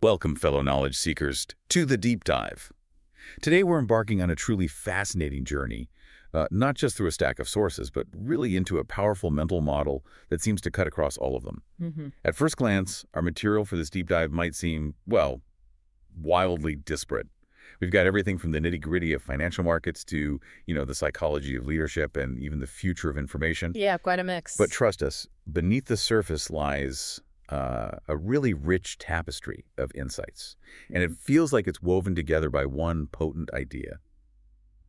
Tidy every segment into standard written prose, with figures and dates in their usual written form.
Welcome, fellow knowledge seekers, to the deep dive. Today we're embarking on a truly fascinating journey, not just through a stack of sources, but really into a powerful mental model that seems to cut across all of them. At first glance, our material for this deep dive might seem, well, wildly disparate. We've got everything from the nitty-gritty of financial markets to, the psychology of leadership and even the future of information. Yeah, quite a mix. But trust us, beneath the surface lies a really rich tapestry of insights. And it feels like it's woven together by one potent idea: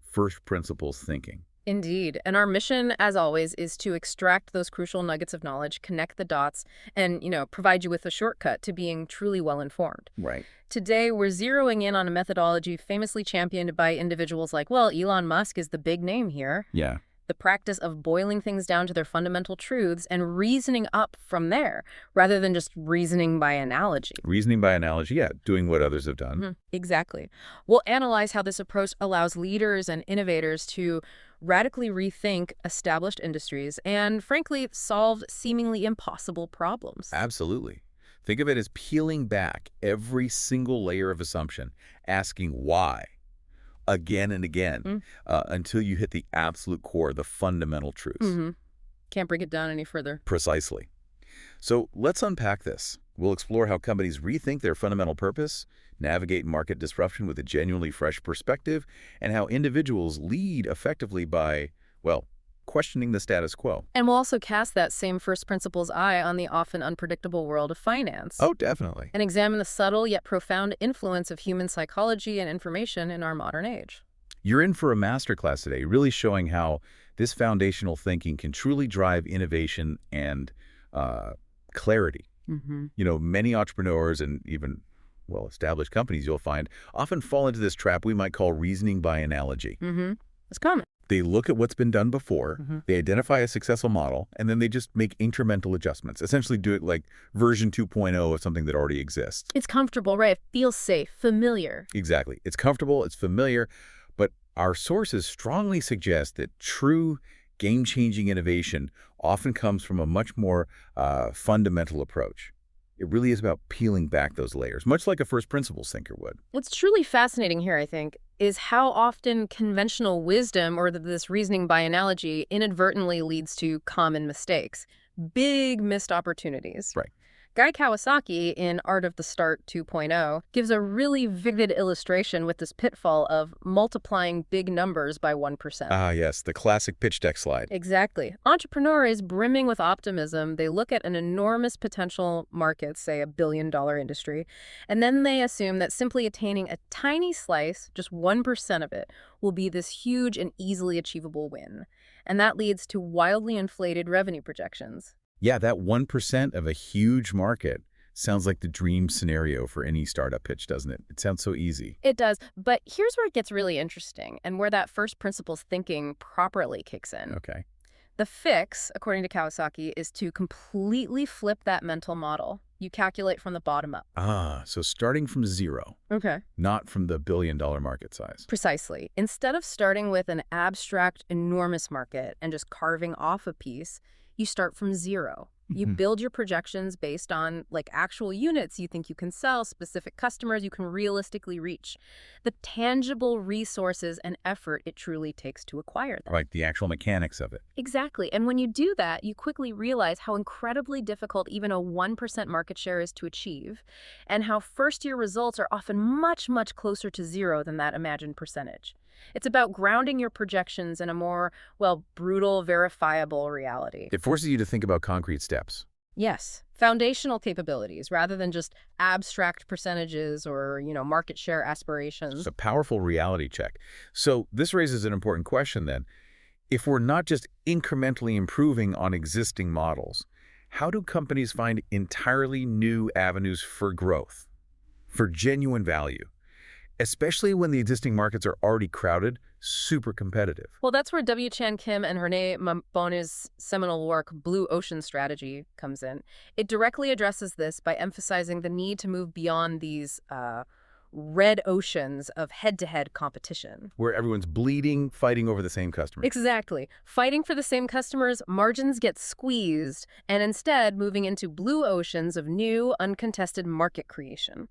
first principles thinking. Indeed. And our mission, as always, is to extract those crucial nuggets of knowledge, connect the dots, and, provide you with a shortcut to being truly well-informed. Right. Today, we're zeroing in on a methodology famously championed by individuals like, Elon Musk is the big name here. Yeah. The practice of boiling things down to their fundamental truths and reasoning up from there, rather than just reasoning by analogy. Reasoning by analogy, yeah, doing what others have done. Exactly. We'll analyze how this approach allows leaders and innovators to radically rethink established industries and, frankly, solve seemingly impossible problems. Absolutely. Think of it as peeling back every single layer of assumption, asking why again and again until you hit the absolute core, the fundamental truths. Can't break it down any further. Precisely. So let's unpack this. We'll explore how companies rethink their fundamental purpose, navigate market disruption with a genuinely fresh perspective, and how individuals lead effectively by, questioning the status quo. And we'll also cast that same first principles eye on the often unpredictable world of finance. Oh, definitely. And examine the subtle yet profound influence of human psychology and information in our modern age. You're in for a masterclass today, really showing how this foundational thinking can truly drive innovation and clarity. Many entrepreneurs and even well-established companies, you'll find, often fall into this trap we might call reasoning by analogy. It's common. They look at what's been done before, they identify a successful model, and then they just make incremental adjustments, essentially do it like version 2.0 of something that already exists. It's comfortable, right? It feels safe, familiar. Exactly. It's comfortable, it's familiar, but our sources strongly suggest that true game-changing innovation often comes from a much more fundamental approach. It really is about peeling back those layers, much like a first principles thinker would. What's truly fascinating here, I think, is how often conventional wisdom, or this reasoning by analogy, inadvertently leads to common mistakes. Big missed opportunities. Right. Guy Kawasaki, in Art of the Start 2.0, gives a really vivid illustration with this pitfall of multiplying big numbers by 1%. Ah, yes, the classic pitch deck slide. Exactly. Entrepreneurs brimming with optimism, they look at an enormous potential market, say a billion-dollar industry, and then they assume that simply attaining a tiny slice, just 1% of it, will be this huge and easily achievable win. And that leads to wildly inflated revenue projections. Yeah, that 1% of a huge market sounds like the dream scenario for any startup pitch, doesn't it? It sounds so easy. It does, but here's where it gets really interesting and where that first principles thinking properly kicks in. Okay. The fix, according to Kawasaki, is to completely flip that mental model. You calculate from the bottom up. Ah, so starting from zero. Okay. Not from the billion-dollar market size. Precisely. Instead of starting with an abstract, enormous market and just carving off a piece, you start from zero. You build your projections based on actual units you think you can sell, specific customers you can realistically reach, the tangible resources and effort it truly takes to acquire them. Right, the actual mechanics of it. Exactly. And when you do that, you quickly realize how incredibly difficult even a 1% market share is to achieve, and how first-year results are often much, much closer to zero than that imagined percentage. It's about grounding your projections in a more, brutal, verifiable reality. It forces you to think about concrete steps. Yes. Foundational capabilities rather than just abstract percentages or, market share aspirations. It's a powerful reality check. So this raises an important question then. If we're not just incrementally improving on existing models, how do companies find entirely new avenues for growth, for genuine value? Especially when the existing markets are already crowded, super competitive. Well, that's where W. Chan Kim and Rene Mamboni's seminal work, Blue Ocean Strategy, comes in. It directly addresses this by emphasizing the need to move beyond these red oceans of head-to-head competition. Where everyone's bleeding, fighting over the same customers. Exactly. Fighting for the same customers, margins get squeezed, and instead moving into blue oceans of new, uncontested market creation.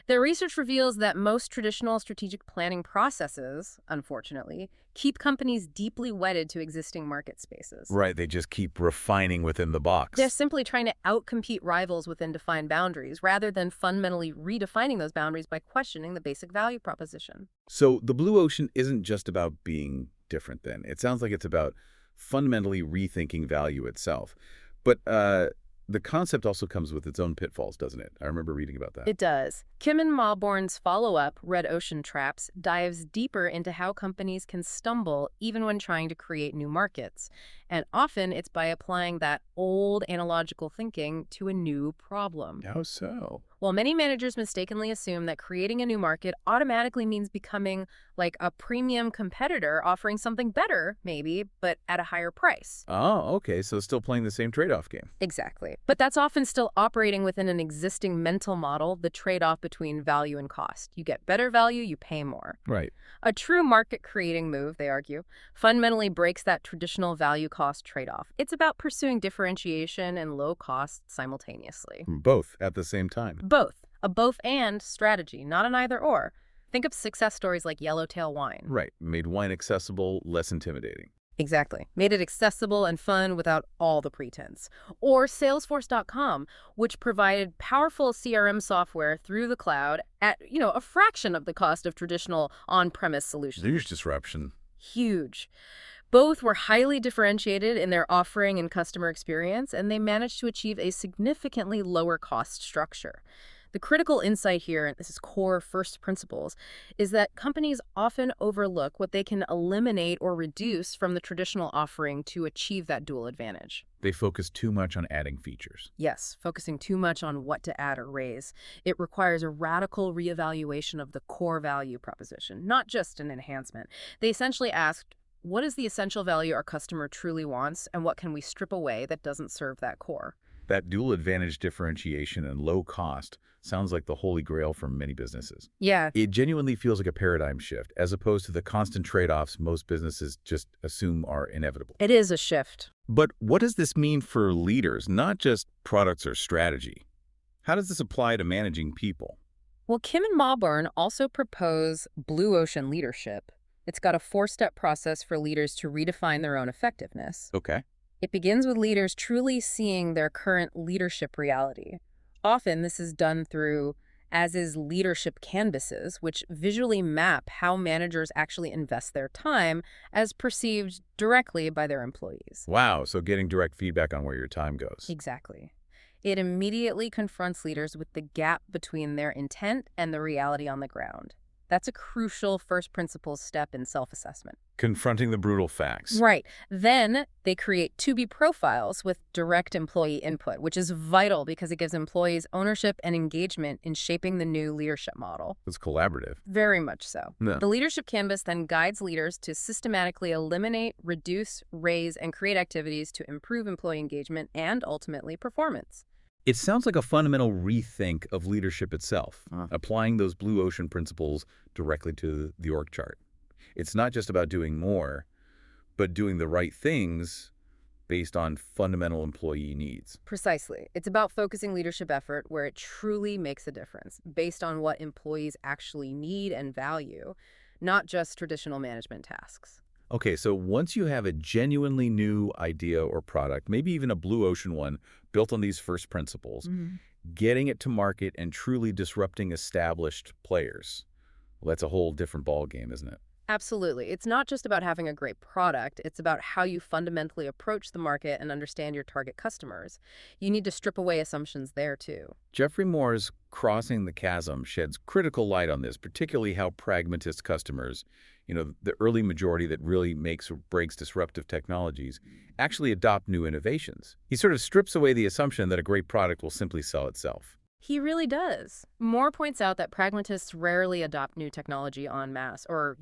Their research reveals that most traditional strategic planning processes, unfortunately, keep companies deeply wedded to existing market spaces. Right, they just keep refining within the They're box. simply trying to outcompete rivals within defined boundaries rather than fundamentally redefining those boundaries by questioning the basic value proposition. So the blue ocean isn't just about being different then. It sounds like it's about fundamentally rethinking value itself. But the concept also comes with its own pitfalls, doesn't it? I remember reading about that. It does. Kim and Mawborn's follow-up, Red Ocean Traps, dives deeper into how companies can stumble even when trying to create new markets. And often it's by applying that old analogical thinking to a new problem. How so? While many managers mistakenly assume that creating a new market automatically means becoming like a premium competitor offering something better, maybe, but at a higher price. Oh, okay, so still playing the same trade-off game. Exactly. But that's often still operating within an existing mental model, the trade-off between value and cost. You get better value, you pay more. Right. A true market-creating move, they argue, fundamentally breaks that traditional value-cost trade-off. It's about pursuing differentiation and low cost simultaneously. Both at the same time. Both. A both-and strategy, not an either-or. Think of success stories like Yellowtail Wine. Right. Made wine accessible, less intimidating. Exactly. Made it accessible and fun without all the pretense. Or Salesforce.com, which provided powerful CRM software through the cloud at, a fraction of the cost of traditional on-premise solutions. Huge disruption. Huge. Both were highly differentiated in their offering and customer experience, and they managed to achieve a significantly lower cost structure. The critical insight here, and this is core first principles, is that companies often overlook what they can eliminate or reduce from the traditional offering to achieve that dual advantage. They focus too much on adding features. Yes, focusing too much on what to add or raise. It requires a radical reevaluation of the core value proposition, not just an enhancement. They essentially asked, what is the essential value our customer truly wants, and what can we strip away that doesn't serve that core? That dual advantage differentiation and low cost sounds like the holy grail for many businesses. Yeah. It genuinely feels like a paradigm shift, as opposed to the constant trade-offs most businesses just assume are inevitable. It is a shift. But what does this mean for leaders, not just products or strategy? How does this apply to managing people? Well, Kim and Mawborn also propose blue ocean leadership. It's got a 4-step process for leaders to redefine their own effectiveness. Okay. It begins with leaders truly seeing their current leadership reality. Often this is done through as-is leadership canvases, which visually map how managers actually invest their time as perceived directly by their employees. Wow, so getting direct feedback on where your time goes. Exactly. It immediately confronts leaders with the gap between their intent and the reality on the ground. That's a crucial first principles step in self-assessment. Confronting the brutal facts. Right. Then they create to-be profiles with direct employee input, which is vital because it gives employees ownership and engagement in shaping the new leadership model. It's collaborative. Very much so. No. The leadership canvas then guides leaders to systematically eliminate, reduce, raise, and create activities to improve employee engagement and ultimately performance. It sounds like a fundamental rethink of leadership itself, applying those blue ocean principles directly to the org chart. It's not just about doing more, but doing the right things based on fundamental employee needs. Precisely. It's about focusing leadership effort where it truly makes a difference, based on what employees actually need and value, not just traditional management tasks. Okay, so once you have a genuinely new idea or product, maybe even a blue ocean one, built on these first principles, getting it to market and truly disrupting established players, well, that's a whole different ballgame, isn't it? Absolutely. It's not just about having a great product. It's about how you fundamentally approach the market and understand your target customers. You need to strip away assumptions there, too. Jeffrey Moore's Crossing the Chasm sheds critical light on this, particularly how pragmatist customers, the early majority that really makes or breaks disruptive technologies, actually adopt new innovations. He sort of strips away the assumption that a great product will simply sell itself. He really does. Moore points out that pragmatists rarely adopt new technology en masse or,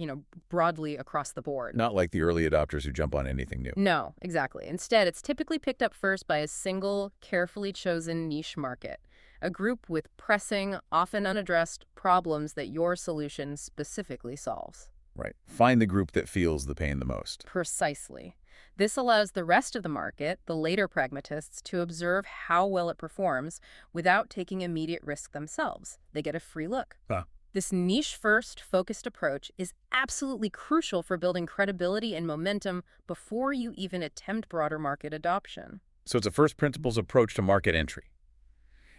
broadly across the board. Not like the early adopters who jump on anything new. No, exactly. Instead, it's typically picked up first by a single, carefully chosen niche market, a group with pressing, often unaddressed problems that your solution specifically solves. Right. Find the group that feels the pain the most. Precisely. This allows the rest of the market, the later pragmatists, to observe how well it performs without taking immediate risk themselves. They get a free look. Huh. This niche-first, focused approach is absolutely crucial for building credibility and momentum before you even attempt broader market adoption. So it's a first principles approach to market entry.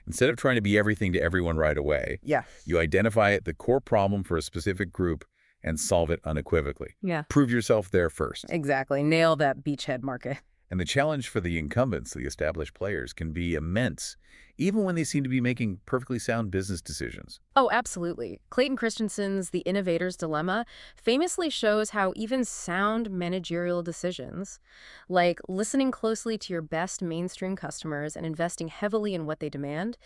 Instead of trying to be everything to everyone right away, Yes. you identify the core problem for a specific group and solve it unequivocally. Yeah. Prove yourself there first. Exactly. Nail that beachhead market. And the challenge for the incumbents, the established players, can be immense, even when they seem to be making perfectly sound business decisions. Oh, absolutely. Clayton Christensen's The Innovator's Dilemma famously shows how even sound managerial decisions, like listening closely to your best mainstream customers and investing heavily in what they demand,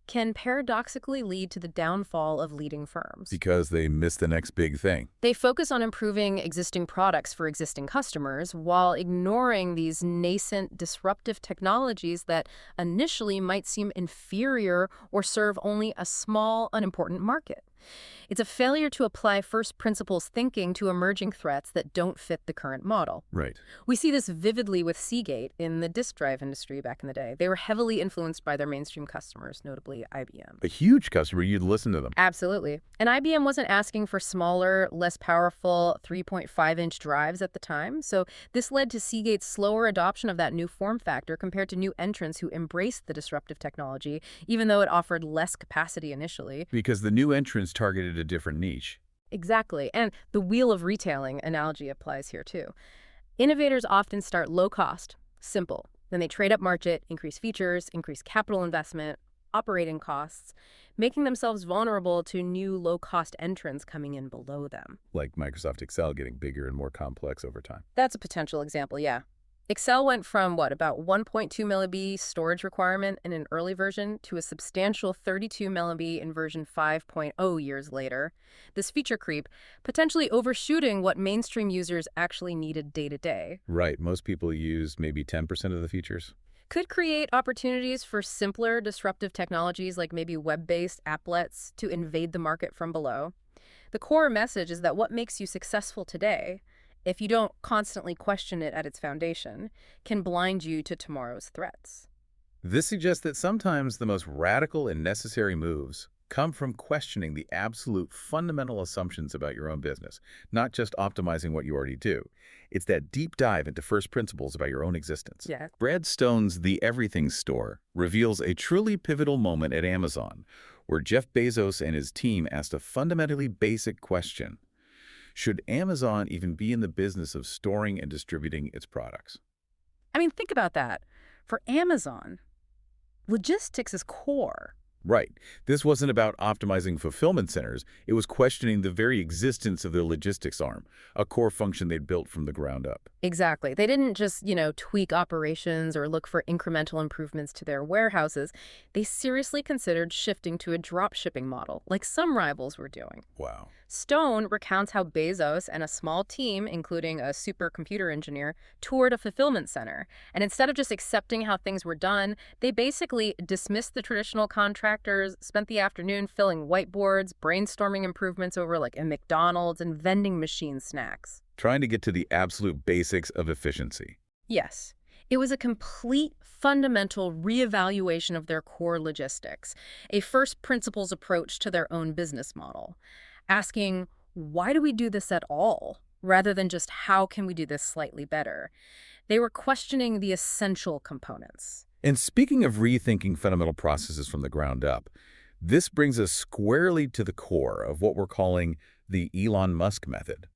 can paradoxically lead to the downfall of leading firms. Because they miss the next big thing. They focus on improving existing products for existing customers while ignoring these nascent, disruptive technologies that initially might seem inferior or serve only a small, unimportant market. It's a failure to apply first principles thinking to emerging threats that don't fit the current model. Right. We see this vividly with Seagate in the disk drive industry back in the day. They were heavily influenced by their mainstream customers, notably IBM. A huge customer, you'd listen to them. Absolutely. And IBM wasn't asking for smaller, less powerful 3.5-inch drives at the time, so this led to Seagate's slower adoption of that new form factor compared to new entrants who embraced the disruptive technology, even though it offered less capacity initially. Because the new entrants targeted a different niche. Exactly. And the wheel of retailing analogy applies here too. Innovators often start low cost, simple. Then they trade up market, increase features, increase capital investment, operating costs, making themselves vulnerable to new low-cost entrants coming in below them. Like Microsoft Excel getting bigger and more complex over time. That's a potential example, yeah. Excel went from, about 1.2 MB storage requirement in an early version to a substantial 32 MB in version 5.0 years later. This feature creep potentially overshooting what mainstream users actually needed day to day. Right. Most people use maybe 10% of the features. Could create opportunities for simpler disruptive technologies like maybe web-based applets to invade the market from below. The core message is that what makes you successful today, if you don't constantly question it at its foundation, can blind you to tomorrow's threats. This suggests that sometimes the most radical and necessary moves come from questioning the absolute fundamental assumptions about your own business, not just optimizing what you already do. It's that deep dive into first principles about your own existence. Yeah. Brad Stone's The Everything Store reveals a truly pivotal moment at Amazon, where Jeff Bezos and his team asked a fundamentally basic question. Should Amazon even be in the business of storing and distributing its products? I mean, think about that. For Amazon, logistics is core. Right. This wasn't about optimizing fulfillment centers. It was questioning the very existence of their logistics arm, a core function they'd built from the ground up. Exactly. They didn't just, tweak operations or look for incremental improvements to their warehouses. They seriously considered shifting to a drop shipping model, like some rivals were doing. Wow. Stone recounts how Bezos and a small team, including a supercomputer engineer, toured a fulfillment center. And instead of just accepting how things were done, they basically dismissed the traditional contractors, spent the afternoon filling whiteboards, brainstorming improvements over a McDonald's and vending machine snacks. Trying to get to the absolute basics of efficiency. Yes. It was a complete, fundamental reevaluation of their core logistics, a first principles approach to their own business model. Asking, why do we do this at all, rather than just how can we do this slightly better? They were questioning the essential components. And speaking of rethinking fundamental processes from the ground up, this brings us squarely to the core of what we're calling the Elon Musk method.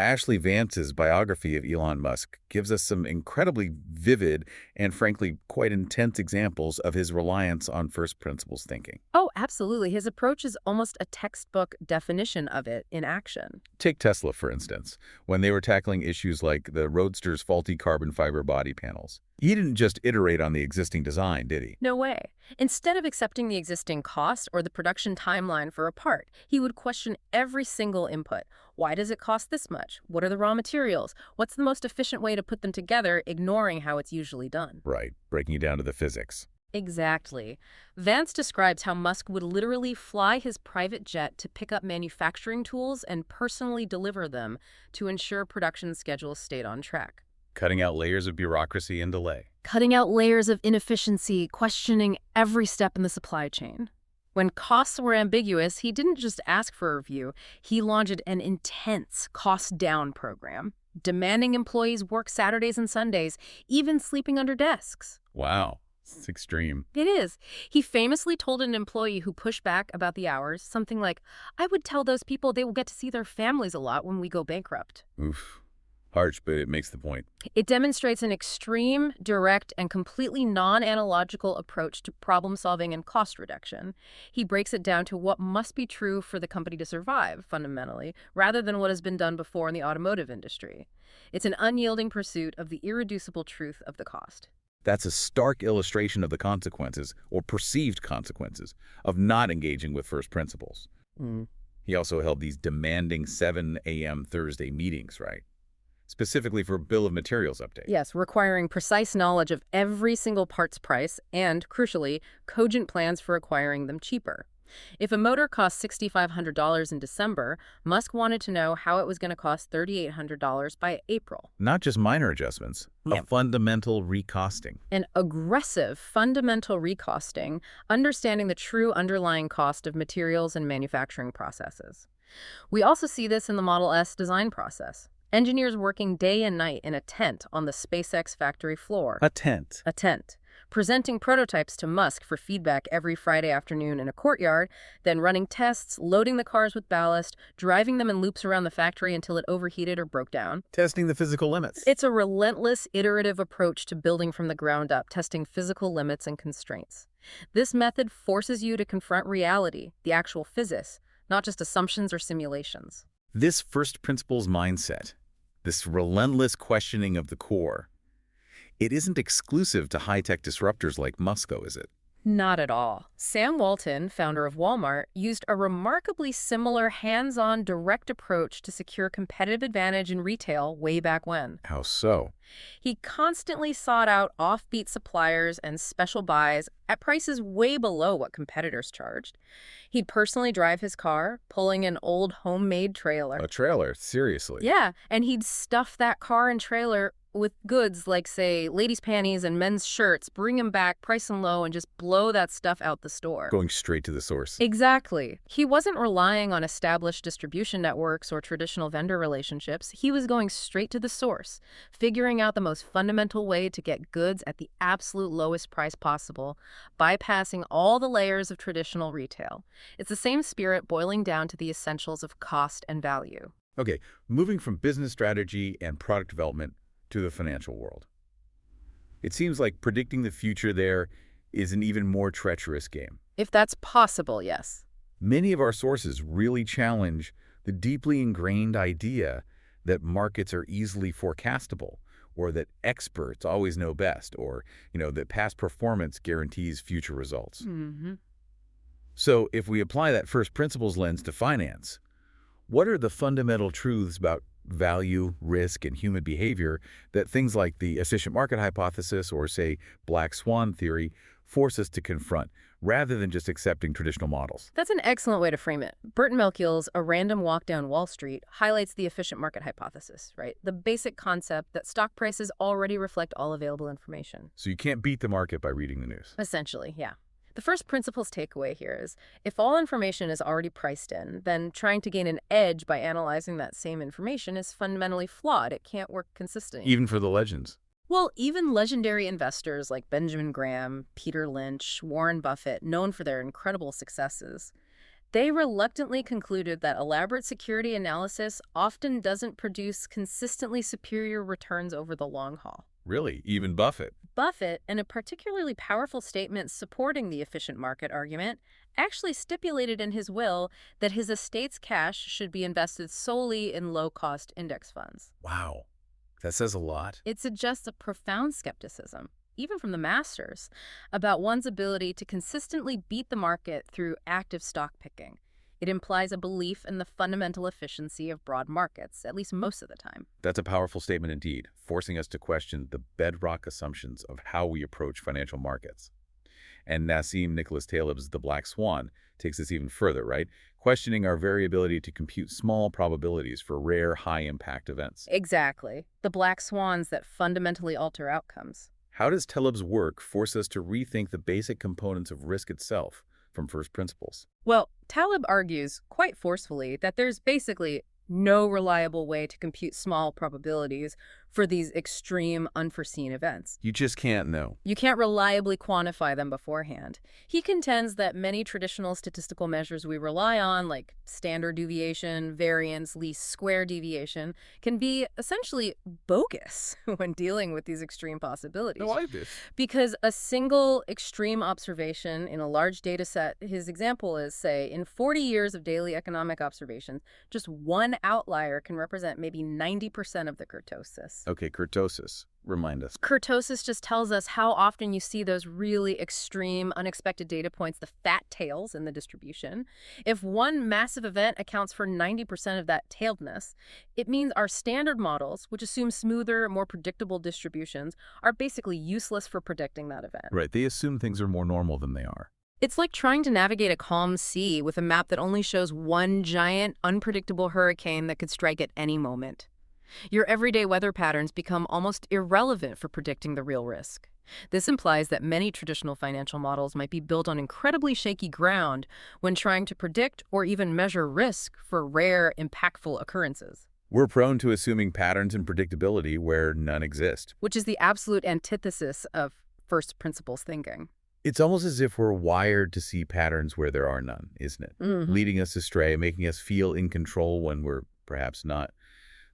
Ashlee Vance's biography of Elon Musk gives us some incredibly vivid and, frankly, quite intense examples of his reliance on first principles thinking. Oh, absolutely. His approach is almost a textbook definition of it in action. Take Tesla, for instance, when they were tackling issues like the Roadster's faulty carbon fiber body panels. He didn't just iterate on the existing design, did he? No way. Instead of accepting the existing cost or the production timeline for a part, he would question every single input. Why does it cost this much? What are the raw materials? What's the most efficient way to put them together, ignoring how it's usually done? Right, breaking it down to the physics. Exactly. Vance describes how Musk would literally fly his private jet to pick up manufacturing tools and personally deliver them to ensure production schedules stayed on track. Cutting out layers of bureaucracy and delay. Cutting out layers of inefficiency, questioning every step in the supply chain. When costs were ambiguous, he didn't just ask for a review, he launched an intense cost-down program, demanding employees work Saturdays and Sundays, even sleeping under desks. Wow, it's extreme. It is. He famously told an employee who pushed back about the hours something like, "I would tell those people they will get to see their families a lot when we go bankrupt." Oof. Harsh, but it makes the point. It demonstrates an extreme, direct, and completely non-analogical approach to problem-solving and cost reduction. He breaks it down to what must be true for the company to survive, fundamentally, rather than what has been done before in the automotive industry. It's an unyielding pursuit of the irreducible truth of the cost. That's a stark illustration of the consequences, or perceived consequences, of not engaging with first principles. He also held these demanding 7 a.m. Thursday meetings, right? Specifically for bill of materials update. Yes, requiring precise knowledge of every single part's price and, crucially, cogent plans for acquiring them cheaper. If a motor cost $6,500 in December, Musk wanted to know how it was going to cost $3,800 by April. Not just minor adjustments, a fundamental recosting. An aggressive, fundamental recosting, understanding the true underlying cost of materials and manufacturing processes. We also see this in the Model S design process. Engineers working day and night in a tent on the SpaceX factory floor. A tent. A tent. Presenting prototypes to Musk for feedback every Friday afternoon in a courtyard, then running tests, loading the cars with ballast, driving them in loops around the factory until it overheated or broke down. Testing the physical limits. It's a relentless, iterative approach to building from the ground up, testing physical limits and constraints. This method forces you to confront reality, the actual physics, not just assumptions or simulations. This first principles mindset, this relentless questioning of the core, it isn't exclusive to high-tech disruptors like Musk, though, is it? Not at all. Sam Walton, founder of Walmart, used a remarkably similar hands-on direct approach to secure competitive advantage in retail way back when. How so? He constantly sought out offbeat suppliers and special buys at prices way below what competitors charged. He'd personally drive his car, pulling an old homemade trailer. A trailer? Seriously? Yeah, and he'd stuff that car and trailer with goods like, say, ladies' panties and men's shirts, bring them back, price them low, and just blow that stuff out the store. Going straight to the source. Exactly. He wasn't relying on established distribution networks or traditional vendor relationships. He was going straight to the source, figuring out the most fundamental way to get goods at the absolute lowest price possible, bypassing all the layers of traditional retail. It's the same spirit boiling down to the essentials of cost and value. Okay, moving from business strategy and product development to the financial world. It seems like predicting the future there is an even more treacherous game. If that's possible, yes. Many of our sources really challenge the deeply ingrained idea that markets are easily forecastable, or that experts always know best, or, that past performance guarantees future results. So if we apply that first principles lens to finance, what are the fundamental truths about value, risk, and human behavior that things like the efficient market hypothesis or, say, black swan theory force us to confront, rather than just accepting traditional models? That's an excellent way to frame it. Burton Malkiel's A Random Walk Down Wall Street highlights the efficient market hypothesis, right? The basic concept that stock prices already reflect all available information. So you can't beat the market by reading the news. Essentially, yeah. The first principles takeaway here is, if all information is already priced in, then trying to gain an edge by analyzing that same information is fundamentally flawed. It can't work consistently. Even for the legends. Well, even legendary investors like Benjamin Graham, Peter Lynch, Warren Buffett, known for their incredible successes, they reluctantly concluded that elaborate security analysis often doesn't produce consistently superior returns over the long haul. Really? Even Buffett? Buffett, in a particularly powerful statement supporting the efficient market argument, actually stipulated in his will that his estate's cash should be invested solely in low-cost index funds. Wow. That says a lot. It suggests a profound skepticism, even from the masters, about one's ability to consistently beat the market through active stock picking. It implies a belief in the fundamental efficiency of broad markets, at least most of the time. That's a powerful statement indeed, forcing us to question the bedrock assumptions of how we approach financial markets. And Nassim Nicholas Taleb's The Black Swan takes this even further, right? Questioning our variability to compute small probabilities for rare, high-impact events. Exactly. The black swans that fundamentally alter outcomes. How does Taleb's work force us to rethink the basic components of risk itself from first principles? Well, Taleb argues quite forcefully that there's basically no reliable way to compute small probabilities for these extreme, unforeseen events. You just can't know. You can't reliably quantify them beforehand. He contends that many traditional statistical measures we rely on, like standard deviation, variance, least square deviation, can be essentially bogus when dealing with these extreme possibilities. I like this. Because a single extreme observation in a large data set, his example is, say, in 40 years of daily economic observations, just one outlier can represent maybe 90% of the kurtosis. Okay, kurtosis. Remind us. Kurtosis just tells us how often you see those really extreme, unexpected data points, the fat tails in the distribution. If one massive event accounts for 90% of that tailedness, it means our standard models, which assume smoother, more predictable distributions, are basically useless for predicting that event. Right, they assume things are more normal than they are. It's like trying to navigate a calm sea with a map that only shows one giant, unpredictable hurricane that could strike at any moment. Your everyday weather patterns become almost irrelevant for predicting the real risk. This implies that many traditional financial models might be built on incredibly shaky ground when trying to predict or even measure risk for rare, impactful occurrences. We're prone to assuming patterns and predictability where none exist. Which is the absolute antithesis of first principles thinking. It's almost as if we're wired to see patterns where there are none, isn't it? Leading us astray, making us feel in control when we're perhaps not.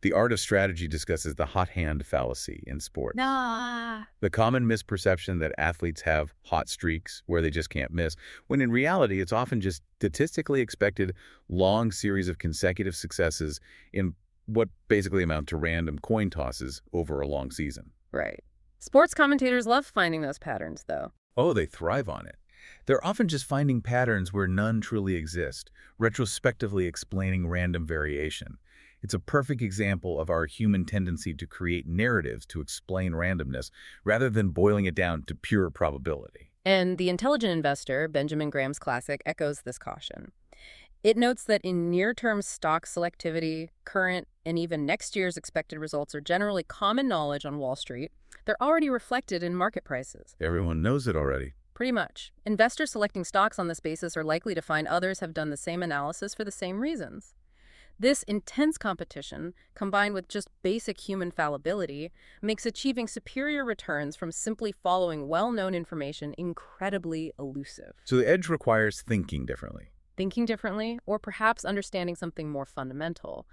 The art of strategy discusses the hot hand fallacy in sports. The common misperception that athletes have hot streaks where they just can't miss, when in reality it's often just statistically expected long series of consecutive successes in what basically amount to random coin tosses over a long season. Right. Sports commentators love finding those patterns, though. Oh, they thrive on it. They're often just finding patterns where none truly exist, retrospectively explaining random variation. It's a perfect example of our human tendency to create narratives to explain randomness rather than boiling it down to pure probability. And The Intelligent Investor, Benjamin Graham's classic, echoes this caution. It notes that in near-term stock selectivity, current and even next year's expected results are generally common knowledge on Wall Street. They're already reflected in market prices. Everyone knows it already. Pretty much. Investors selecting stocks on this basis are likely to find others have done the same analysis for the same reasons. This intense competition, combined with just basic human fallibility, makes achieving superior returns from simply following well-known information incredibly elusive. So the edge requires thinking differently. Thinking differently, or perhaps understanding something more fundamental.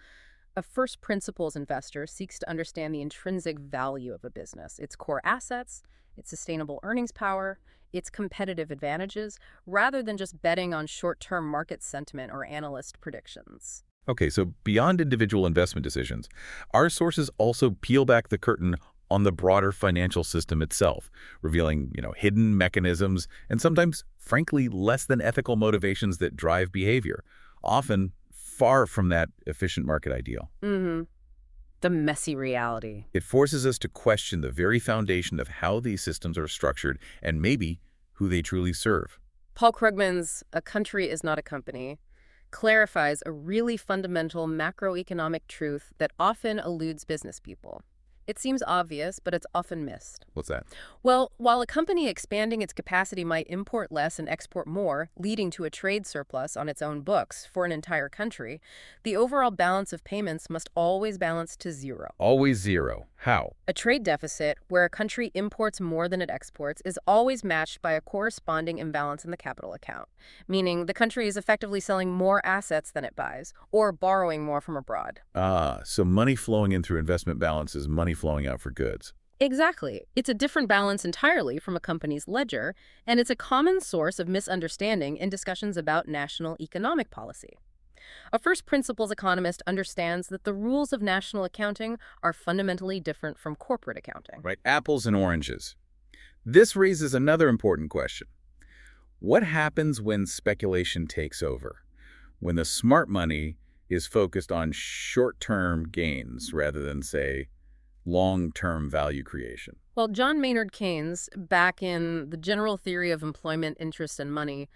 A first principles investor seeks to understand the intrinsic value of a business, its core assets, its sustainable earnings power, its competitive advantages, rather than just betting on short-term market sentiment or analyst predictions. Okay, so beyond individual investment decisions, our sources also peel back the curtain on the broader financial system itself, revealing, hidden mechanisms and sometimes, frankly, less than ethical motivations that drive behavior, often far from that efficient market ideal. The messy reality. It forces us to question the very foundation of how these systems are structured and maybe who they truly serve. Paul Krugman's A Country is Not a Company clarifies a really fundamental macroeconomic truth that often eludes business people. It seems obvious, but it's often missed. What's that? Well, while a company expanding its capacity might import less and export more, leading to a trade surplus on its own books for an entire country, the overall balance of payments must always balance to zero. Always zero. How? A trade deficit, where a country imports more than it exports, is always matched by a corresponding imbalance in the capital account, meaning the country is effectively selling more assets than it buys, or borrowing more from abroad. So money flowing in through investment balance is money flowing out for goods. Exactly. It's a different balance entirely from a company's ledger, and it's a common source of misunderstanding in discussions about national economic policy. A first principles economist understands that the rules of national accounting are fundamentally different from corporate accounting. Right, apples and oranges. This raises another important question. What happens when speculation takes over? When the smart money is focused on short-term gains rather than, say, long-term value creation. Well, John Maynard Keynes, back in The General Theory of Employment, Interest, and Money,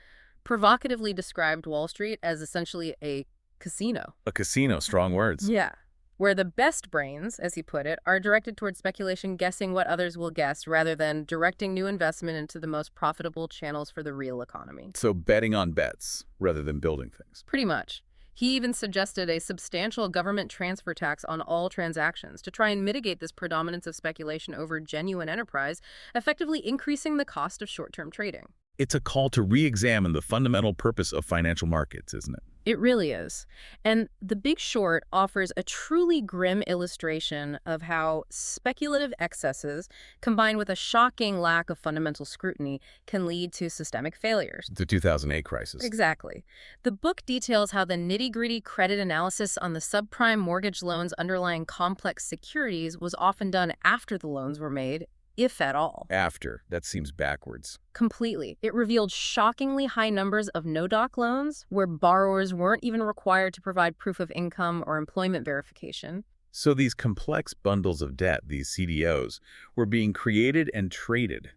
provocatively described Wall Street as essentially a casino. A casino, strong words. Yeah. Where the best brains, as he put it, are directed toward speculation, guessing what others will guess, rather than directing new investment into the most profitable channels for the real economy. So betting on bets rather than building things. Pretty much. He even suggested a substantial government transfer tax on all transactions to try and mitigate this predominance of speculation over genuine enterprise, effectively increasing the cost of short-term trading. It's a call to re-examine the fundamental purpose of financial markets, isn't it? It really is. And The Big Short offers a truly grim illustration of how speculative excesses, combined with a shocking lack of fundamental scrutiny, can lead to systemic failures. The 2008 crisis. Exactly. The book details how the nitty-gritty credit analysis on the subprime mortgage loans underlying complex securities was often done after the loans were made, if at all. After. That seems backwards. Completely. It revealed shockingly high numbers of no-doc loans, where borrowers weren't even required to provide proof of income or employment verification. So these complex bundles of debt, these CDOs, were being created and traded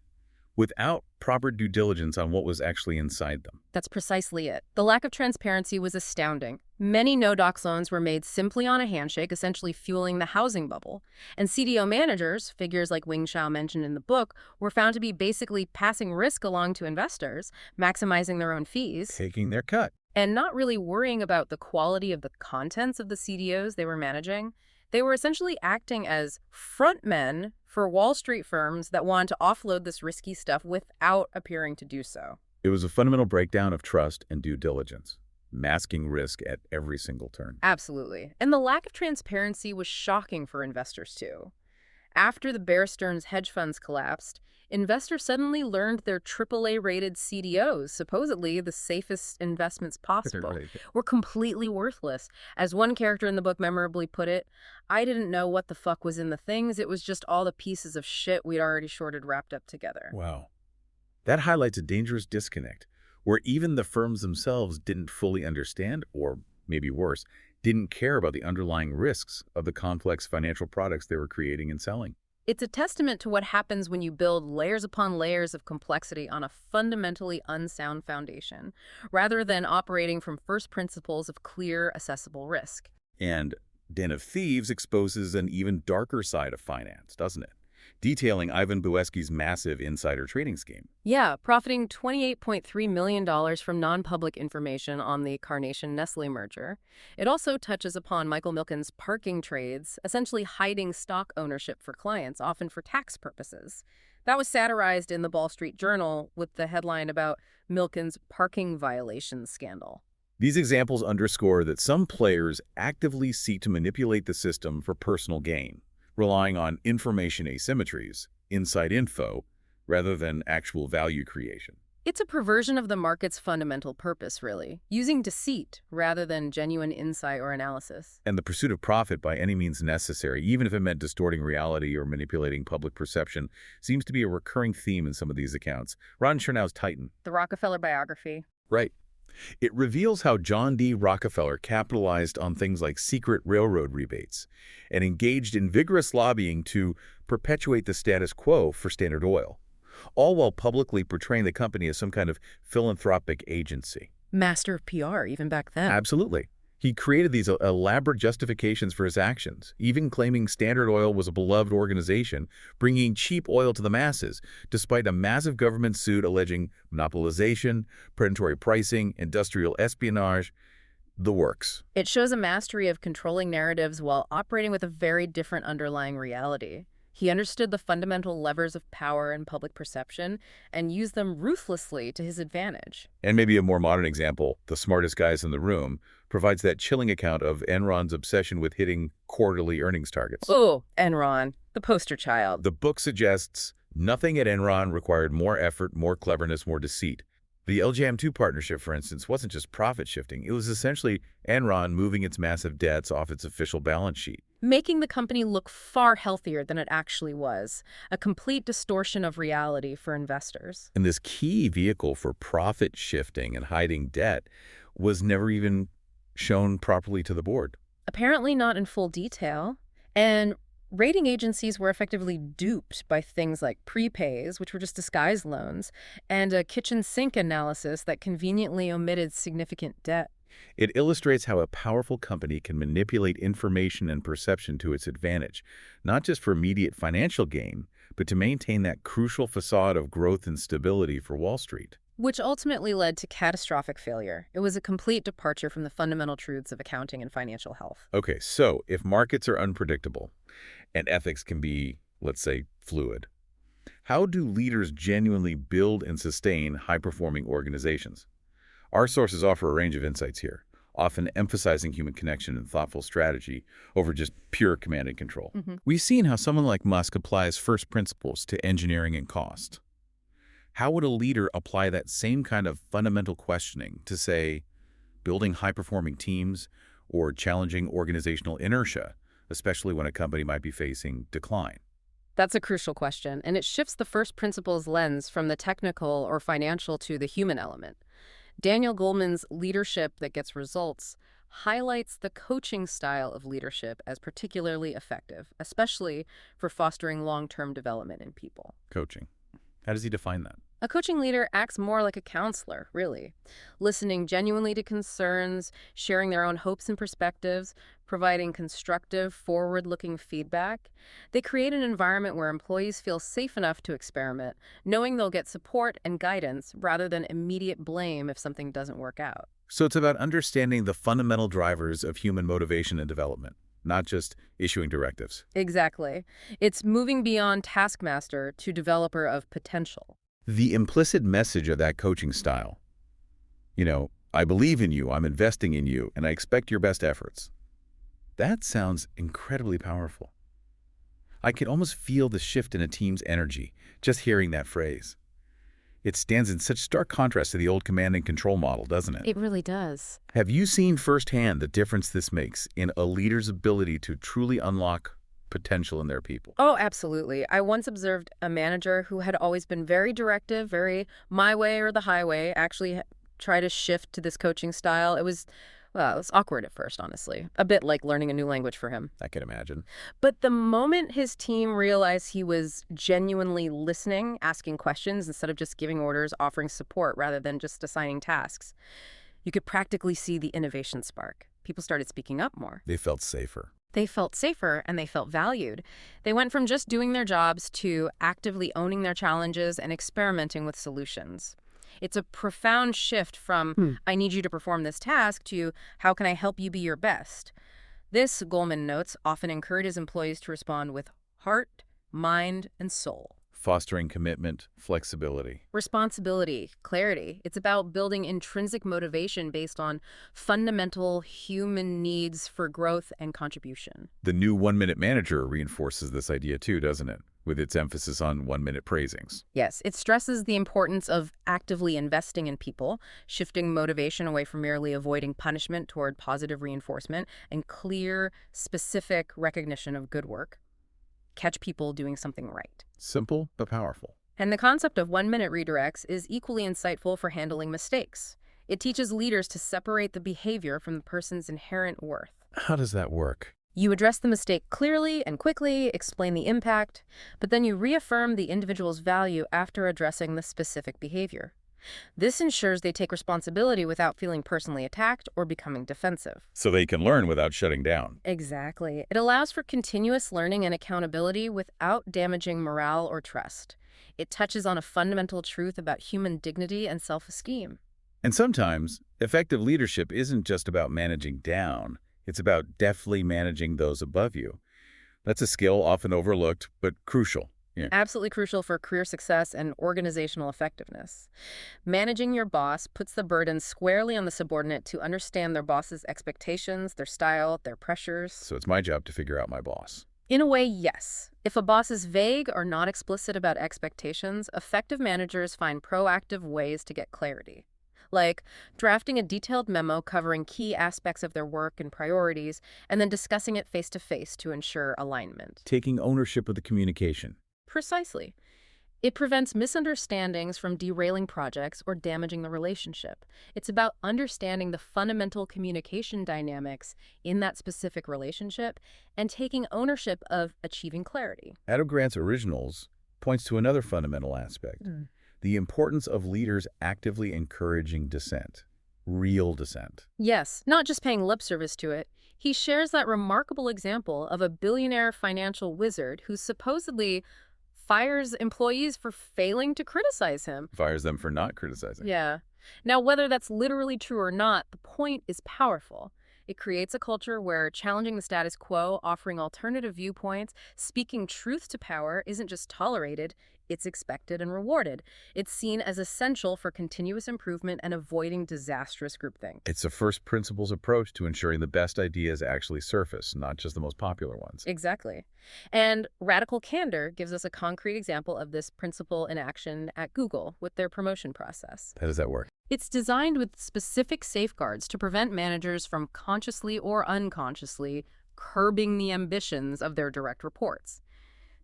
without proper due diligence on what was actually inside them. That's precisely it. The lack of transparency was astounding. Many no-doc loans were made simply on a handshake, essentially fueling the housing bubble. And CDO managers, figures like Wing Shao mentioned in the book, were found to be basically passing risk along to investors, maximizing their own fees, Taking their cut. and not really worrying about the quality of the contents of the CDOs they were managing. They were essentially acting as frontmen for Wall Street firms that wanted to offload this risky stuff without appearing to do so. It was a fundamental breakdown of trust and due diligence, masking risk at every single turn. Absolutely. And the lack of transparency was shocking for investors, too. After the Bear Stearns hedge funds collapsed, investors suddenly learned their AAA-rated CDOs, supposedly the safest investments possible, were completely worthless. As one character in the book memorably put it, "I didn't know what the fuck was in the things. It was just all the pieces of shit we'd already shorted wrapped up together." Wow. That highlights a dangerous disconnect, where even the firms themselves didn't fully understand, or maybe worse, didn't care about the underlying risks of the complex financial products they were creating and selling. It's a testament to what happens when you build layers upon layers of complexity on a fundamentally unsound foundation, rather than operating from first principles of clear, accessible risk. And Den of Thieves exposes an even darker side of finance, doesn't it? Detailing Ivan Buesky's massive insider trading scheme. Yeah, profiting $28.3 million from non-public information on the Carnation-Nestle merger. It also touches upon Michael Milken's parking trades, essentially hiding stock ownership for clients, often for tax purposes. That was satirized in the Wall Street Journal with the headline about Milken's parking violations scandal. These examples underscore that some players actively seek to manipulate the system for personal gain, relying on information asymmetries, inside info, rather than actual value creation. It's a perversion of the market's fundamental purpose, really, using deceit rather than genuine insight or analysis. And the pursuit of profit by any means necessary, even if it meant distorting reality or manipulating public perception, seems to be a recurring theme in some of these accounts. Ron Chernow's Titan. The Rockefeller biography. Right. It reveals how John D. Rockefeller capitalized on things like secret railroad rebates and engaged in vigorous lobbying to perpetuate the status quo for Standard Oil, all while publicly portraying the company as some kind of philanthropic agency. Master of PR, even back then. Absolutely. He created these elaborate justifications for his actions, even claiming Standard Oil was a beloved organization, bringing cheap oil to the masses, despite a massive government suit alleging monopolization, predatory pricing, industrial espionage, the works. It shows a mastery of controlling narratives while operating with a very different underlying reality. He understood the fundamental levers of power and public perception and used them ruthlessly to his advantage. And maybe a more modern example, The Smartest Guys in the Room, provides that chilling account of Enron's obsession with hitting quarterly earnings targets. Oh, Enron, the poster child. The book suggests nothing at Enron required more effort, more cleverness, more deceit. The LJM2 partnership, for instance, wasn't just profit shifting. It was essentially Enron moving its massive debts off its official balance sheet, making the company look far healthier than it actually was, a complete distortion of reality for investors. And this key vehicle for profit shifting and hiding debt was never even shown properly to the board. Apparently not in full detail. And Rating agencies were effectively duped by things like prepays, which were just disguised loans, and a kitchen sink analysis that conveniently omitted significant debt. It illustrates how a powerful company can manipulate information and perception to its advantage, not just for immediate financial gain, but to maintain that crucial facade of growth and stability for Wall Street. Which ultimately led to catastrophic failure. It was a complete departure from the fundamental truths of accounting and financial health. Okay, so if markets are unpredictable and ethics can be, let's say, fluid, how do leaders genuinely build and sustain high-performing organizations? Our sources offer a range of insights here, often emphasizing human connection and thoughtful strategy over just pure command and control. We've seen how someone like Musk applies first principles to engineering and cost. How would a leader apply that same kind of fundamental questioning to, say, building high-performing teams or challenging organizational inertia, especially when a company might be facing decline? That's a crucial question, and it shifts the first principles lens from the technical or financial to the human element. Daniel Goleman's Leadership That Gets Results highlights the coaching style of leadership as particularly effective, especially for fostering long-term development in people. Coaching. How does he define that? A coaching leader acts more like a counselor, really, listening genuinely to concerns, sharing their own hopes and perspectives, providing constructive, forward-looking feedback. They create an environment where employees feel safe enough to experiment, knowing they'll get support and guidance rather than immediate blame if something doesn't work out. So it's about understanding the fundamental drivers of human motivation and development, not just issuing directives. Exactly. It's moving beyond taskmaster to developer of potential. The implicit message of that coaching style, I believe in you, I'm investing in you, and I expect your best efforts. That sounds incredibly powerful. I can almost feel the shift in a team's energy just hearing that phrase. It stands in such stark contrast to the old command and control model, doesn't it? It really does. Have you seen firsthand the difference this makes in a leader's ability to truly unlock potential in their people? Oh, absolutely. I once observed a manager who had always been very directive, very my way or the highway, actually try to shift to this coaching style. Well, it was awkward at first, honestly. A bit like learning a new language for him. I can imagine. But the moment his team realized he was genuinely listening, asking questions instead of just giving orders, offering support rather than just assigning tasks, you could practically see the innovation spark. People started speaking up more. They felt safer. They felt safer and they felt valued. They went from just doing their jobs to actively owning their challenges and experimenting with solutions. It's a profound shift from, I need you to perform this task, to how can I help you be your best? This, Goleman notes, often encourages employees to respond with heart, mind, and soul. Fostering commitment, flexibility. Responsibility, clarity. It's about building intrinsic motivation based on fundamental human needs for growth and contribution. The new one-minute manager reinforces this idea too, doesn't it? With its emphasis on one-minute praisings. Yes, it stresses the importance of actively investing in people, shifting motivation away from merely avoiding punishment toward positive reinforcement and clear, specific recognition of good work. Catch people doing something right. Simple but powerful. And the concept of one-minute redirects is equally insightful for handling mistakes. It teaches leaders to separate the behavior from the person's inherent worth. How does that work? You address the mistake clearly and quickly, explain the impact, but then you reaffirm the individual's value after addressing the specific behavior. This ensures they take responsibility without feeling personally attacked or becoming defensive. So they can learn without shutting down. Exactly. It allows for continuous learning and accountability without damaging morale or trust. It touches on a fundamental truth about human dignity and self-esteem. And sometimes, effective leadership isn't just about managing down. It's about deftly managing those above you. That's a skill often overlooked, but crucial. Yeah. Absolutely crucial for career success and organizational effectiveness. Managing your boss puts the burden squarely on the subordinate to understand their boss's expectations, their style, their pressures. So it's my job to figure out my boss. In a way, yes. If a boss is vague or not explicit about expectations, effective managers find proactive ways to get clarity. Like drafting a detailed memo covering key aspects of their work and priorities, and then discussing it face-to-face to ensure alignment. Taking ownership of the communication. Precisely. It prevents misunderstandings from derailing projects or damaging the relationship. It's about understanding the fundamental communication dynamics in that specific relationship and taking ownership of achieving clarity. Adam Grant's Originals points to another fundamental aspect, the importance of leaders actively encouraging dissent, real dissent. Yes, not just paying lip service to it. He shares that remarkable example of a billionaire financial wizard who supposedly fires employees for failing to criticize him. Fires them for not criticizing. Yeah. Now, whether that's literally true or not, the point is powerful. It creates a culture where challenging the status quo, offering alternative viewpoints, speaking truth to power isn't just tolerated, it's expected and rewarded. It's seen as essential for continuous improvement and avoiding disastrous groupthink. It's a first principles approach to ensuring the best ideas actually surface, not just the most popular ones. Exactly. And Radical Candor gives us a concrete example of this principle in action at Google with their promotion process. How does that work? It's designed with specific safeguards to prevent managers from consciously or unconsciously curbing the ambitions of their direct reports.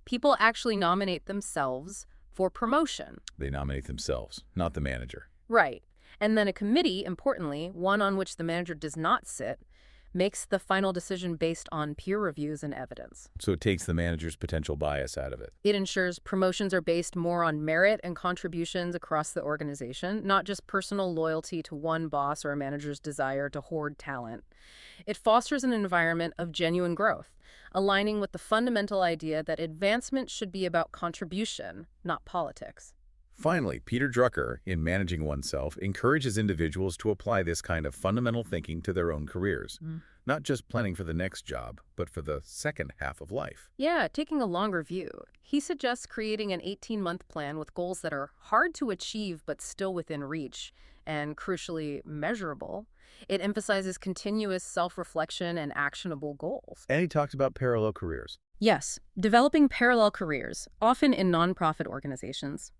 People actually nominate themselves for promotion. They nominate themselves, not the manager. Right. And then a committee, importantly, one on which the manager does not sit, makes the final decision based on peer reviews and evidence. So it takes the manager's potential bias out of it. It ensures promotions are based more on merit and contributions across the organization, not just personal loyalty to one boss or a manager's desire to hoard talent. It fosters an environment of genuine growth, aligning with the fundamental idea that advancement should be about contribution, not politics. Finally, Peter Drucker, in Managing Oneself, encourages individuals to apply this kind of fundamental thinking to their own careers, not just planning for the next job, but for the second half of life. Yeah, taking a longer view. He suggests creating an 18-month plan with goals that are hard to achieve but still within reach and, crucially, measurable. It emphasizes continuous self-reflection and actionable goals. And he talks about parallel careers. Yes, developing parallel careers, often in nonprofit organizations.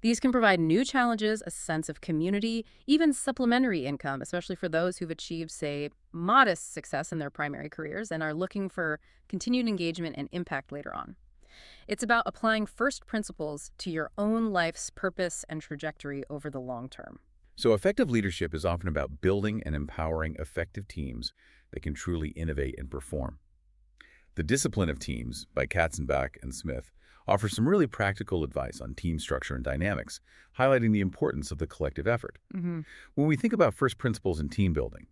These can provide new challenges, a sense of community, even supplementary income, especially for those who've achieved, say, modest success in their primary careers and are looking for continued engagement and impact later on. It's about applying first principles to your own life's purpose and trajectory over the long term. So effective leadership is often about building and empowering effective teams that can truly innovate and perform. The Discipline of Teams by Katzenbach and Smith offers some really practical advice on team structure and dynamics, highlighting the importance of the collective effort. When we think about first principles in team building,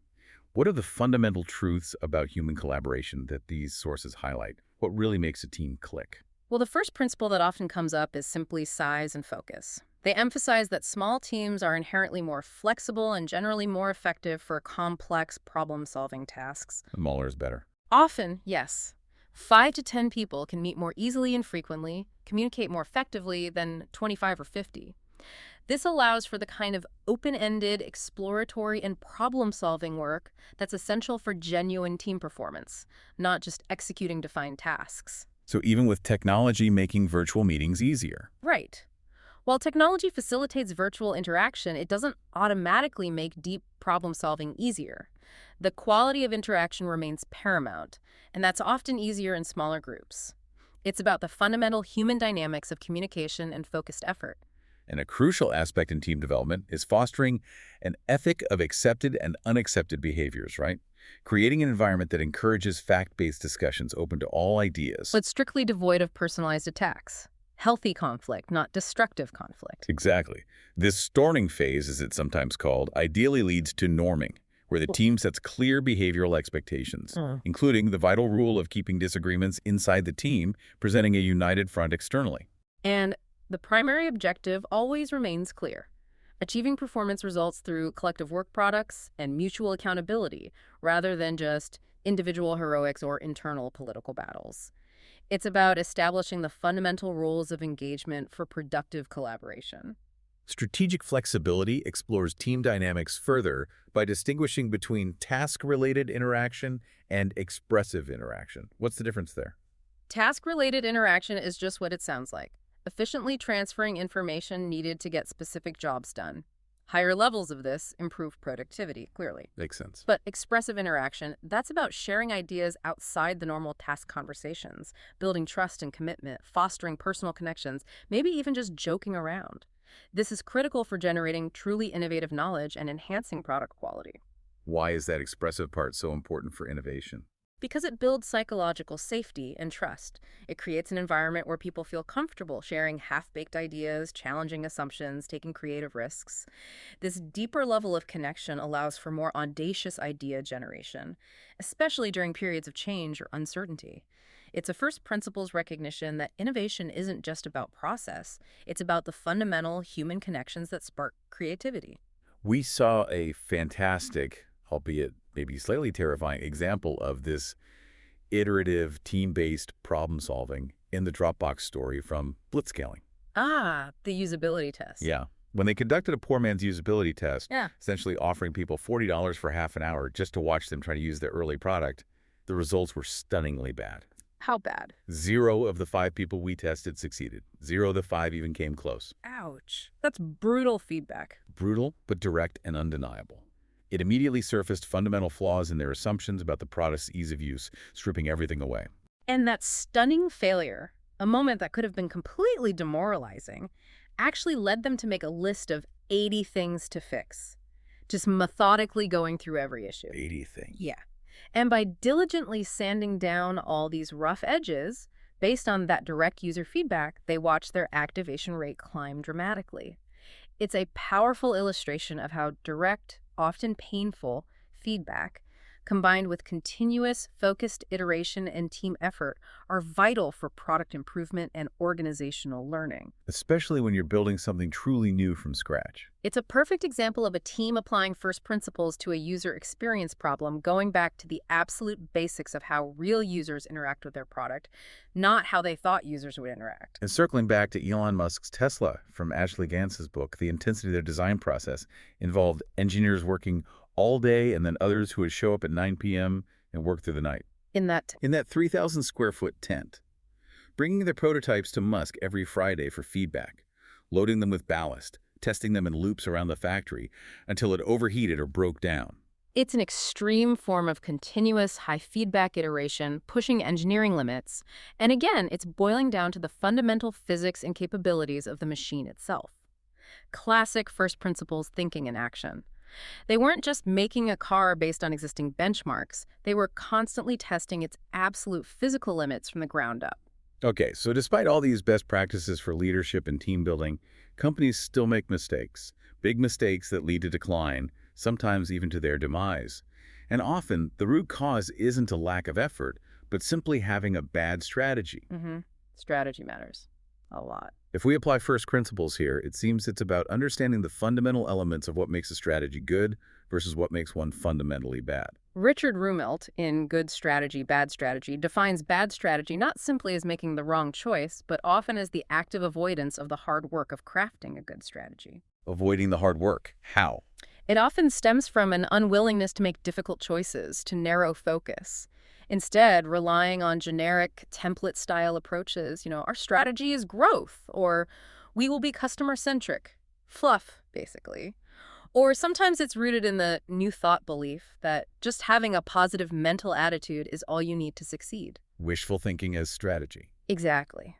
what are the fundamental truths about human collaboration that these sources highlight? What really makes a team click? Well, the first principle that often comes up is simply size and focus. They emphasize that small teams are inherently more flexible and generally more effective for complex problem-solving tasks. Smaller is better. Often, yes. 5 to 10 people can meet more easily and frequently, communicate more effectively than 25 or 50. This allows for the kind of open-ended, exploratory, and problem-solving work that's essential for genuine team performance, not just executing defined tasks. So even with technology making virtual meetings easier. Right. While technology facilitates virtual interaction, it doesn't automatically make deep problem-solving easier. The quality of interaction remains paramount, and that's often easier in smaller groups. It's about the fundamental human dynamics of communication and focused effort. And a crucial aspect in team development is fostering an ethic of accepted and unaccepted behaviors, right? Creating an environment that encourages fact-based discussions open to all ideas. But strictly devoid of personalized attacks. Healthy conflict, not destructive conflict. Exactly. This storming phase, as it's sometimes called, ideally leads to norming, where the team sets clear behavioral expectations, including the vital rule of keeping disagreements inside the team, presenting a united front externally. And the primary objective always remains clear: achieving performance results through collective work products and mutual accountability, rather than just individual heroics or internal political battles. It's about establishing the fundamental rules of engagement for productive collaboration. Strategic flexibility explores team dynamics further by distinguishing between task-related interaction and expressive interaction. What's the difference there? Task-related interaction is just what it sounds like: efficiently transferring information needed to get specific jobs done. Higher levels of this improve productivity, clearly. Makes sense. But expressive interaction, that's about sharing ideas outside the normal task conversations, building trust and commitment, fostering personal connections, maybe even just joking around. This is critical for generating truly innovative knowledge and enhancing product quality. Why is that expressive part so important for innovation? Because it builds psychological safety and trust. It creates an environment where people feel comfortable sharing half-baked ideas, challenging assumptions, taking creative risks. This deeper level of connection allows for more audacious idea generation, especially during periods of change or uncertainty. It's a first principles recognition that innovation isn't just about process, it's about the fundamental human connections that spark creativity. We saw a fantastic, albeit maybe slightly terrifying, example of this iterative, team-based problem-solving in the Dropbox story from blitzscaling. Ah, the usability test. Yeah. When they conducted a poor man's usability test, Yeah. essentially offering people $40 for half an hour just to watch them try to use their early product, the results were stunningly bad. How bad? 0 of the 5 people we tested succeeded. 0 of the 5 even came close. Ouch. That's brutal feedback. Brutal, but direct and undeniable. It immediately surfaced fundamental flaws in their assumptions about the product's ease of use, stripping everything away. And that stunning failure, a moment that could have been completely demoralizing, actually led them to make a list of 80 things to fix, just methodically going through every issue. 80 things. Yeah. And by diligently sanding down all these rough edges, based on that direct user feedback, they watched their activation rate climb dramatically. It's a powerful illustration of how direct, often painful, feedback, combined with continuous, focused iteration and team effort, are vital for product improvement and organizational learning. Especially when you're building something truly new from scratch. It's a perfect example of a team applying first principles to a user experience problem, going back to the absolute basics of how real users interact with their product, not how they thought users would interact. And circling back to Elon Musk's Tesla from Ashlee Vance's book, the intensity of their design process involved engineers working all day and then others who would show up at 9 p.m. and work through the night. In that 3,000 square foot tent, bringing their prototypes to Musk every Friday for feedback, loading them with ballast, testing them in loops around the factory until it overheated or broke down. It's an extreme form of continuous high-feedback iteration, pushing engineering limits. And again, it's boiling down to the fundamental physics and capabilities of the machine itself. Classic first principles thinking in action. They weren't just making a car based on existing benchmarks. They were constantly testing its absolute physical limits from the ground up. Okay, so despite all these best practices for leadership and team building, companies still make mistakes. Big mistakes that lead to decline, sometimes even to their demise. And often, the root cause isn't a lack of effort, but simply having a bad strategy. Strategy matters a lot. If we apply first principles here, it seems it's about understanding the fundamental elements of what makes a strategy good versus what makes one fundamentally bad. Richard Rumelt, in Good Strategy, Bad Strategy, defines bad strategy not simply as making the wrong choice, but often as the active avoidance of the hard work of crafting a good strategy. Avoiding the hard work. How? It often stems from an unwillingness to make difficult choices, to narrow focus. Instead, relying on generic template-style approaches, our strategy is growth, or we will be customer-centric. Fluff, basically. Or sometimes it's rooted in the new thought belief that just having a positive mental attitude is all you need to succeed. Wishful thinking as strategy. Exactly.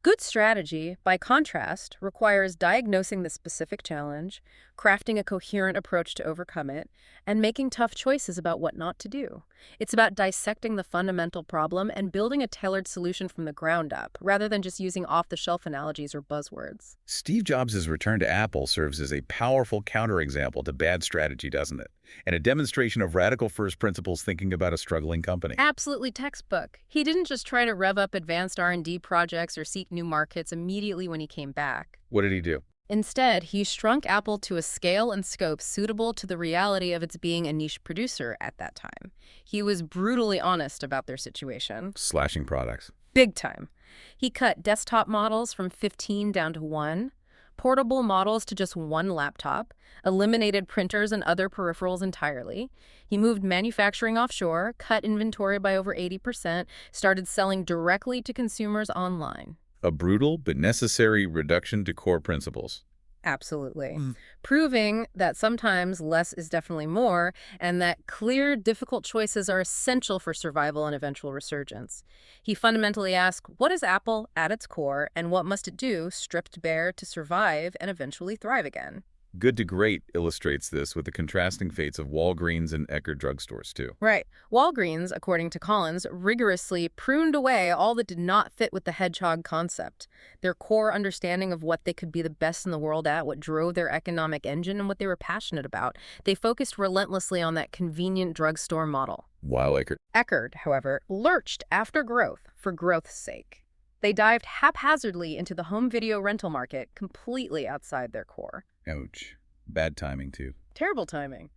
Good strategy, by contrast, requires diagnosing the specific challenge, crafting a coherent approach to overcome it, and making tough choices about what not to do. It's about dissecting the fundamental problem and building a tailored solution from the ground up, rather than just using off-the-shelf analogies or buzzwords. Steve Jobs' return to Apple serves as a powerful counterexample to bad strategy, doesn't it? And a demonstration of radical first principles thinking about a struggling company. Absolutely textbook. He didn't just try to rev up advanced R&D projects or seek new markets immediately when he came back. What did he do? Instead, he shrunk Apple to a scale and scope suitable to the reality of its being a niche producer at that time. He was brutally honest about their situation. Slashing products. Big time. He cut desktop models from 15 down to 1, portable models to just 1 laptop, eliminated printers and other peripherals entirely. He moved manufacturing offshore, cut inventory by over 80%, started selling directly to consumers online. A brutal but necessary reduction to core principles. Absolutely. Mm. Proving that sometimes less is definitely more, and that clear, difficult choices are essential for survival and eventual resurgence. He fundamentally asked, what is Apple at its core, and what must it do, stripped bare, to survive and eventually thrive again? Good to Great illustrates this with the contrasting fates of Walgreens and Eckerd drugstores, too. Right. Walgreens, according to Collins, rigorously pruned away all that did not fit with the hedgehog concept. Their core understanding of what they could be the best in the world at, what drove their economic engine, and what they were passionate about. They focused relentlessly on that convenient drugstore model. While Eckerd. Eckerd, however, lurched after growth for growth's sake. They dived haphazardly into the home video rental market, completely outside their core. Ouch. Bad timing, too. Terrible timing.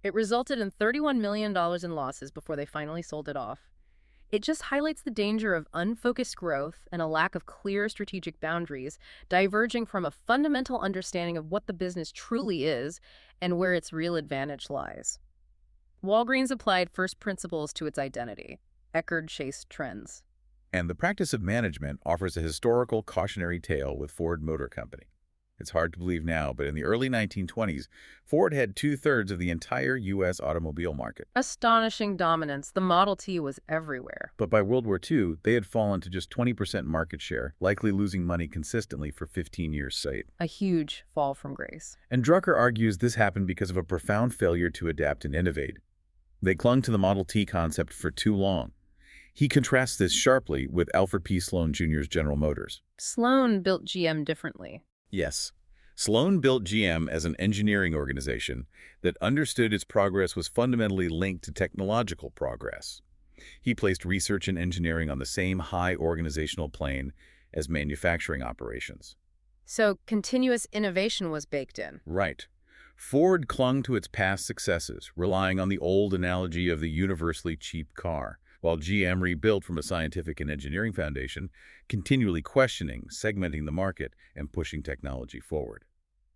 It resulted in $31 million in losses before they finally sold it off. It just highlights the danger of unfocused growth and a lack of clear strategic boundaries, diverging from a fundamental understanding of what the business truly is and where its real advantage lies. Walgreens applied first principles to its identity. Eckerd chased trends. And the practice of management offers a historical cautionary tale with Ford Motor Company. It's hard to believe now, but in the early 1920s, Ford had 2/3 of the entire U.S. automobile market. Astonishing dominance. The Model T was everywhere. But by World War II, they had fallen to just 20% market share, likely losing money consistently for 15 years straight. A huge fall from grace. And Drucker argues this happened because of a profound failure to adapt and innovate. They clung to the Model T concept for too long. He contrasts this sharply with Alfred P. Sloan Jr.'s General Motors. Sloan built GM differently. Yes. Sloan built GM as an engineering organization that understood its progress was fundamentally linked to technological progress. He placed research and engineering on the same high organizational plane as manufacturing operations. So continuous innovation was baked in. Right. Ford clung to its past successes, relying on the old analogy of the universally cheap car, while GM rebuilt from a scientific and engineering foundation, continually questioning, segmenting the market, and pushing technology forward.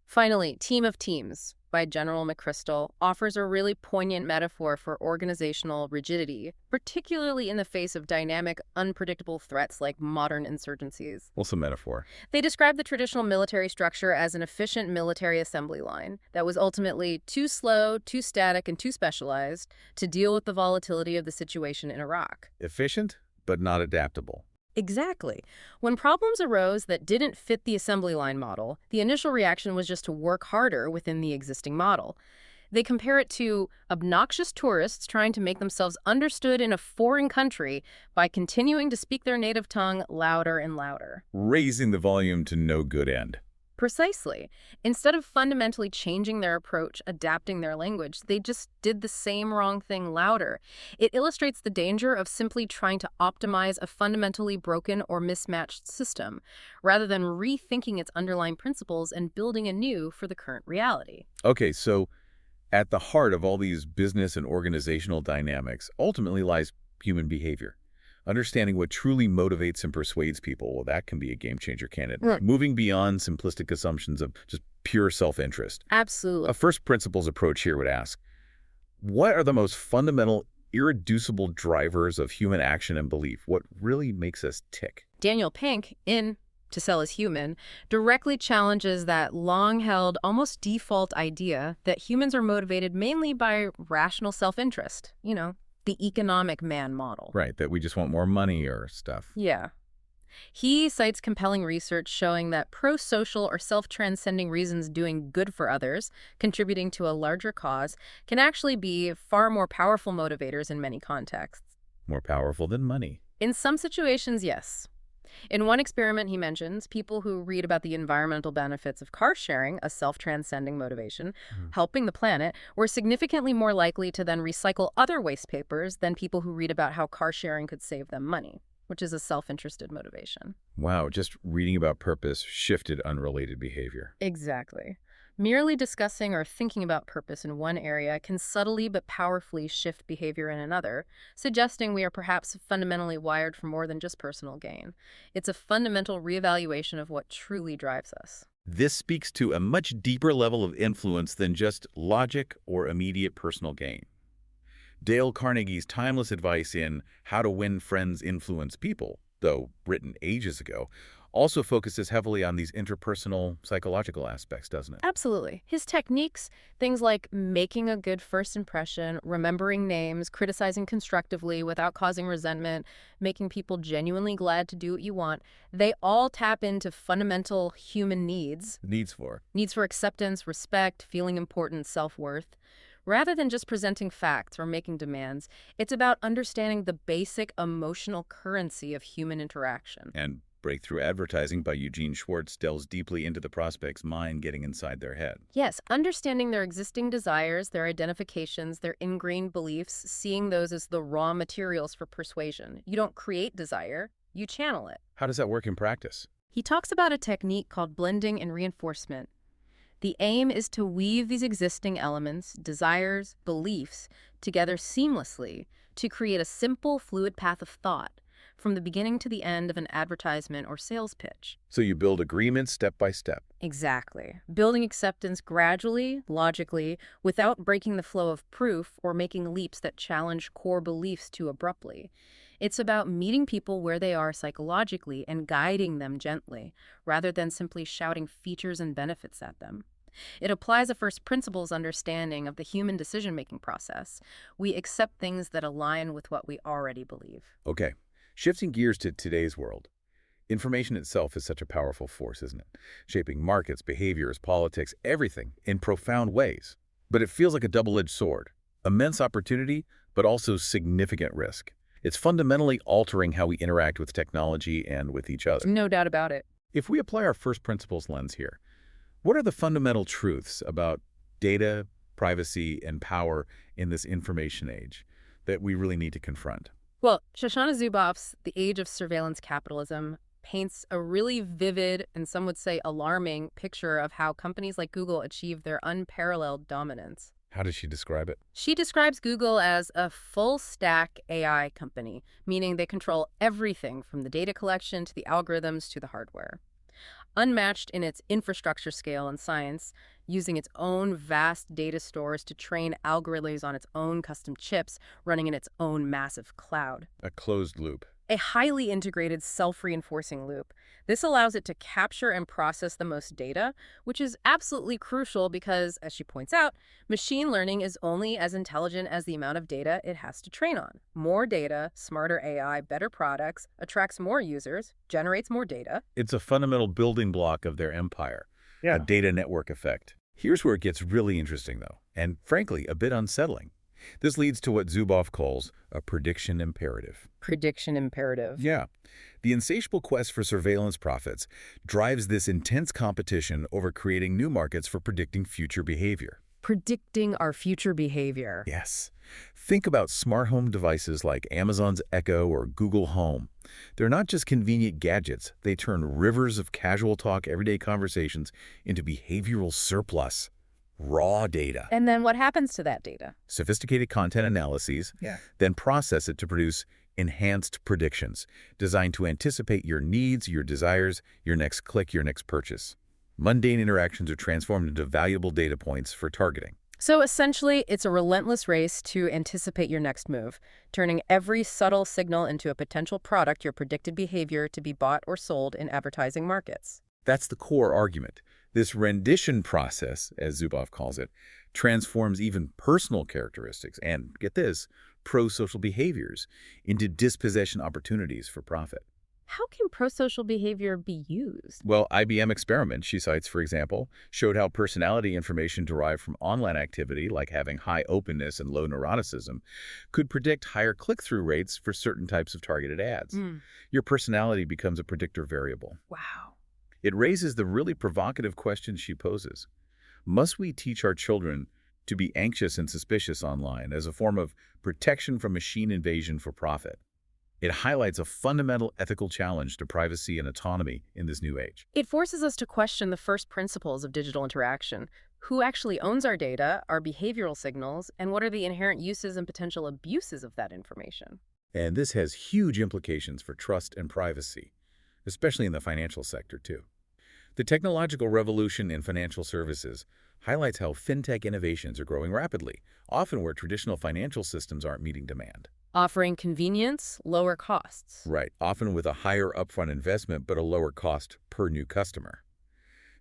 Finally, Team of Teams by General McChrystal offers a really poignant metaphor for organizational rigidity, particularly in the face of dynamic, unpredictable threats like modern insurgencies. What's a metaphor? They describe the traditional military structure as an efficient military assembly line that was ultimately too slow, too static, and too specialized to deal with the volatility of the situation in Iraq. Efficient, but not adaptable. Exactly. When problems arose that didn't fit the assembly line model, the initial reaction was just to work harder within the existing model. They compare it to obnoxious tourists trying to make themselves understood in a foreign country by continuing to speak their native tongue louder and louder. Raising the volume to no good end. Precisely. Instead of fundamentally changing their approach, adapting their language, they just did the same wrong thing louder. It illustrates the danger of simply trying to optimize a fundamentally broken or mismatched system, rather than rethinking its underlying principles and building anew for the current reality. Okay, so at the heart of all these business and organizational dynamics ultimately lies human behavior. Understanding what truly motivates and persuades people, well, that can be a game-changer, can it? Right. Moving beyond simplistic assumptions of just pure self-interest. Absolutely. A first principles approach here would ask, what are the most fundamental, irreducible drivers of human action and belief? What really makes us tick? Daniel Pink, in To Sell is Human, directly challenges that long-held, almost default idea that humans are motivated mainly by rational self-interest, the economic man model. Right, that we just want more money or stuff. Yeah. He cites compelling research showing that pro-social or self-transcending reasons doing good for others, contributing to a larger cause, can actually be far more powerful motivators in many contexts. More powerful than money. In some situations, yes. In one experiment he mentions, people who read about the environmental benefits of car sharing, a self-transcending motivation, helping the planet, were significantly more likely to then recycle other waste papers than people who read about how car sharing could save them money, which is a self-interested motivation. Wow, just reading about purpose shifted unrelated behavior. Exactly. Merely discussing or thinking about purpose in one area can subtly but powerfully shift behavior in another, suggesting we are perhaps fundamentally wired for more than just personal gain. It's a fundamental reevaluation of what truly drives us. This speaks to a much deeper level of influence than just logic or immediate personal gain. Dale Carnegie's timeless advice in How to Win Friends, Influence People, though written ages ago, also focuses heavily on these interpersonal psychological aspects, doesn't it? Absolutely. His techniques, things like making a good first impression, remembering names, criticizing constructively without causing resentment, making people genuinely glad to do what you want, they all tap into fundamental human needs. Needs for. Needs for acceptance, respect, feeling important, self-worth. Rather than just presenting facts or making demands, it's about understanding the basic emotional currency of human interaction. And Breakthrough Advertising by Eugene Schwartz delves deeply into the prospect's mind, getting inside their head. Yes, understanding their existing desires, their identifications, their ingrained beliefs, seeing those as the raw materials for persuasion. You don't create desire, you channel it. How does that work in practice? He talks about a technique called blending and reinforcement. The aim is to weave these existing elements, desires, beliefs, together seamlessly to create a simple, fluid path of thought from the beginning to the end of an advertisement or sales pitch. So you build agreements step by step. Exactly. Building acceptance gradually, logically, without breaking the flow of proof or making leaps that challenge core beliefs too abruptly. It's about meeting people where they are psychologically and guiding them gently, rather than simply shouting features and benefits at them. It applies a first principles understanding of the human decision-making process. We accept things that align with what we already believe. Okay, shifting gears to today's world. Information itself is such a powerful force, isn't it? Shaping markets, behaviors, politics, everything in profound ways. But it feels like a double-edged sword. Immense opportunity, but also significant risk. It's fundamentally altering how we interact with technology and with each other. No doubt about it. If we apply our first principles lens here, what are the fundamental truths about data, privacy, and power in this information age that we really need to confront? Well, Shoshana Zuboff's The Age of Surveillance Capitalism paints a really vivid and some would say alarming picture of how companies like Google achieve their unparalleled dominance. How does she describe it? She describes Google as a full-stack AI company, meaning they control everything from the data collection to the algorithms to the hardware. Unmatched in its infrastructure scale and science, using its own vast data stores to train algorithms on its own custom chips, running in its own massive cloud. A closed loop. A highly integrated self-reinforcing loop. This allows it to capture and process the most data, which is absolutely crucial because, as she points out, machine learning is only as intelligent as the amount of data it has to train on. More data, smarter AI, better products, attracts more users, generates more data. It's a fundamental building block of their empire, a data network effect. Here's where it gets really interesting, though, and frankly, a bit unsettling. This leads to what Zuboff calls a prediction imperative. Prediction imperative. Yeah. The insatiable quest for surveillance profits drives this intense competition over creating new markets for predicting future behavior. Predicting our future behavior. Yes. Think about smart home devices like Amazon's Echo or Google Home. They're not just convenient gadgets. They turn rivers of casual talk, everyday conversations into behavioral surplus. Raw data. And then what happens to that data? Sophisticated content analyses, then process it to produce enhanced predictions designed to anticipate your needs, your desires, your next click, your next purchase. Mundane interactions are transformed into valuable data points for targeting. So essentially, it's a relentless race to anticipate your next move, turning every subtle signal into a potential product, your predicted behavior to be bought or sold in advertising markets. That's the core argument. This rendition process, as Zuboff calls it, transforms even personal characteristics and, get this, pro-social behaviors into dispossession opportunities for profit. How can pro-social behavior be used? Well, IBM experiments, she cites, for example, showed how personality information derived from online activity, like having high openness and low neuroticism, could predict higher click-through rates for certain types of targeted ads. Your personality becomes a predictor variable. Wow. It raises the really provocative question she poses. Must we teach our children to be anxious and suspicious online as a form of protection from machine invasion for profit? It highlights a fundamental ethical challenge to privacy and autonomy in this new age. It forces us to question the first principles of digital interaction. Who actually owns our data, our behavioral signals, and what are the inherent uses and potential abuses of that information? And this has huge implications for trust and privacy, especially in the financial sector, too. The technological revolution in financial services highlights how fintech innovations are growing rapidly, often where traditional financial systems aren't meeting demand. offering convenience, lower costs. Right, often with a higher upfront investment but a lower cost per new customer.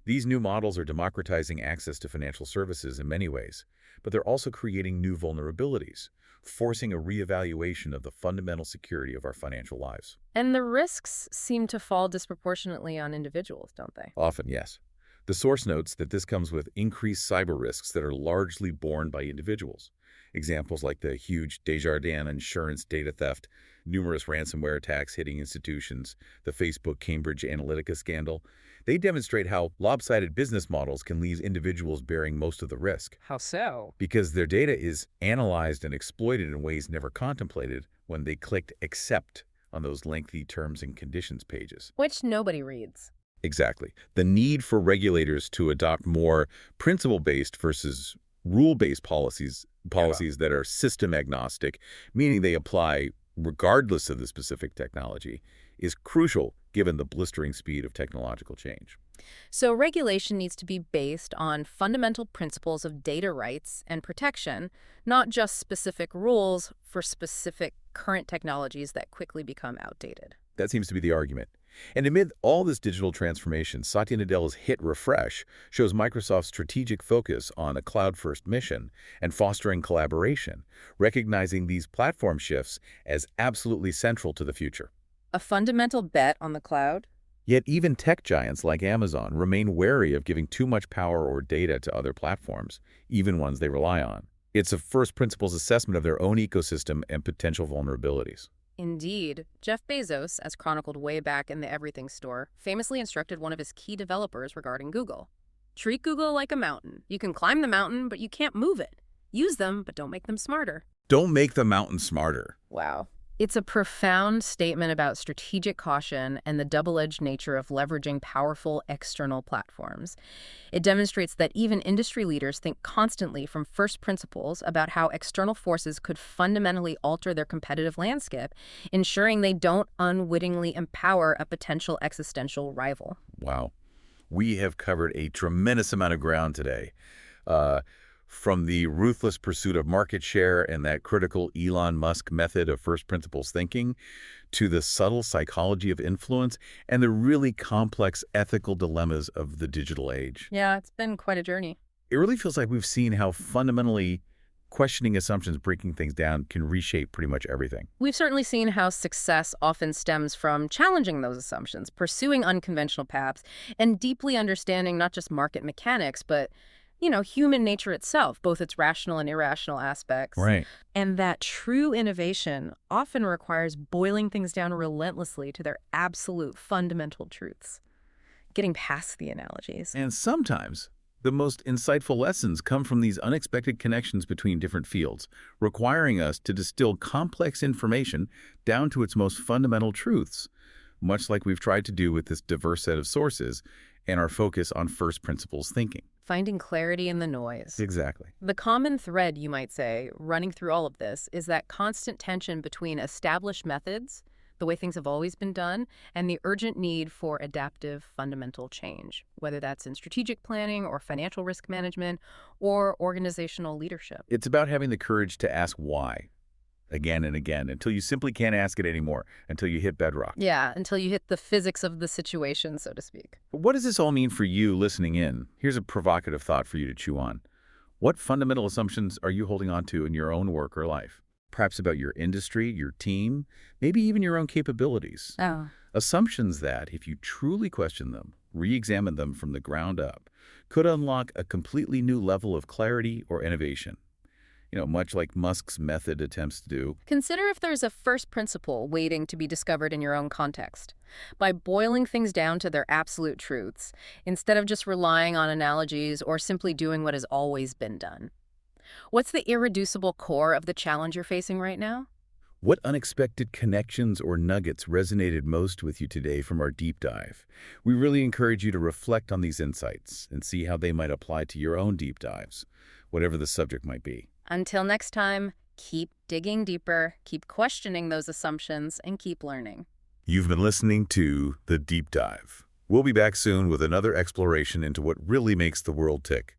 These new models are democratizing access to financial services in many ways, but they're also creating new vulnerabilities, forcing a reevaluation of the fundamental security of our financial lives. And the risks seem to fall disproportionately on individuals, don't they? Often, yes. The source notes that this comes with increased cyber risks that are largely borne by individuals. Examples like the huge Desjardins insurance data theft, numerous ransomware attacks hitting institutions, the Facebook Cambridge Analytica scandal, they demonstrate how lopsided business models can leave individuals bearing most of the risk. How so? Because their data is analyzed and exploited in ways never contemplated when they clicked accept on those lengthy terms and conditions pages. Which nobody reads. Exactly. The need for regulators to adopt more principle-based versus rule-based policies that are system agnostic, meaning they apply regardless of the specific technology, is crucial given the blistering speed of technological change. So regulation needs to be based on fundamental principles of data rights and protection, not just specific rules for specific current technologies that quickly become outdated. That seems to be the argument. And amid all this digital transformation, Satya Nadella's hit Refresh shows Microsoft's strategic focus on a cloud-first mission and fostering collaboration, recognizing these platform shifts as absolutely central to the future. A fundamental bet on the cloud? Yet even tech giants like Amazon remain wary of giving too much power or data to other platforms, even ones they rely on. It's a first principles assessment of their own ecosystem and potential vulnerabilities. Indeed. Jeff Bezos, as chronicled way back in the Everything Store, famously instructed one of his key developers regarding Google. Treat Google like a mountain. You can climb the mountain, but you can't move it. Use them, but don't make them smarter. Don't make the mountain smarter. Wow. It's a profound statement about strategic caution and the double-edged nature of leveraging powerful external platforms. It demonstrates that even industry leaders think constantly from first principles about how external forces could fundamentally alter their competitive landscape, ensuring they don't unwittingly empower a potential existential rival. Wow. We have covered a tremendous amount of ground today. From the ruthless pursuit of market share and that critical Elon Musk method of first principles thinking, to the subtle psychology of influence and the really complex ethical dilemmas of the digital age. Yeah, it's been quite a journey. It really feels like we've seen how fundamentally questioning assumptions, breaking things down, can reshape pretty much everything. We've certainly seen how success often stems from challenging those assumptions, pursuing unconventional paths, and deeply understanding not just market mechanics, but human nature itself, both its rational and irrational aspects. Right. And that true innovation often requires boiling things down relentlessly to their absolute fundamental truths, getting past the analogies. And sometimes the most insightful lessons come from these unexpected connections between different fields, requiring us to distill complex information down to its most fundamental truths, much like we've tried to do with this diverse set of sources and our focus on first principles thinking. Finding clarity in the noise. Exactly. The common thread, you might say, running through all of this is that constant tension between established methods, the way things have always been done, and the urgent need for adaptive fundamental change, whether that's in strategic planning or financial risk management or organizational leadership. It's about having the courage to ask why again and again until you simply can't ask it anymore, until you hit bedrock. Yeah, until you hit the physics of the situation, so to speak. But what does this all mean for you listening in? Here's a provocative thought for you to chew on. What fundamental assumptions are you holding on to in your own work or life? Perhaps about your industry, your team, maybe even your own capabilities. Oh. Assumptions that, if you truly question them, re-examine them from the ground up, could unlock a completely new level of clarity or innovation. Much like Musk's method attempts to do. Consider if there's a first principle waiting to be discovered in your own context. By boiling things down to their absolute truths, instead of just relying on analogies or simply doing what has always been done. What's the irreducible core of the challenge you're facing right now? What unexpected connections or nuggets resonated most with you today from our deep dive? We really encourage you to reflect on these insights and see how they might apply to your own deep dives, whatever the subject might be. Until next time, keep digging deeper, keep questioning those assumptions, and keep learning. You've been listening to The Deep Dive. We'll be back soon with another exploration into what really makes the world tick.